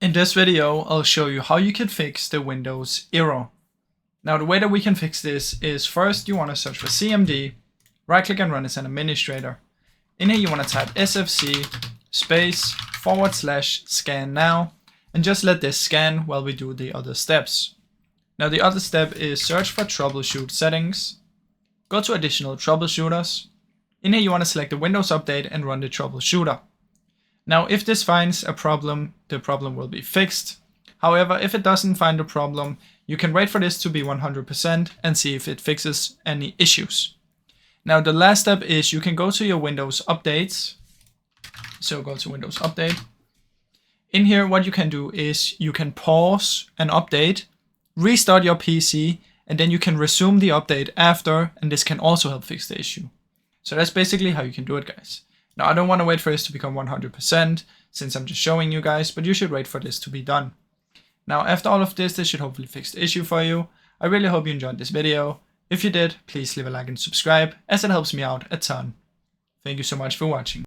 In this video, I'll show you how you can fix the Windows error. Now the way that we can fix this is first you want to search for CMD, right click and run as an administrator. In here you want to type sfc /scan now and just let this scan while we do the other steps. Now the other step is search for troubleshoot settings, go to additional troubleshooters. In here you want to select the Windows update and run the troubleshooter. Now, if this finds a problem, the problem will be fixed. However, if it doesn't find a problem, you can wait for this to be 100% and see if it fixes any issues. Now, the last step is you can go to your Windows updates. So go to Windows Update. In here, what you can do is you can pause an update, restart your PC, and then you can resume the update after, and this can also help fix the issue. So that's basically how you can do it, guys. Now, I don't want to wait for this to become 100% since I'm just showing you guys, but you should wait for this to be done. Now, after all of this should hopefully fix the issue for you. I really hope you enjoyed this video. If you did, please leave a like and subscribe as it helps me out a ton. Thank you so much for watching.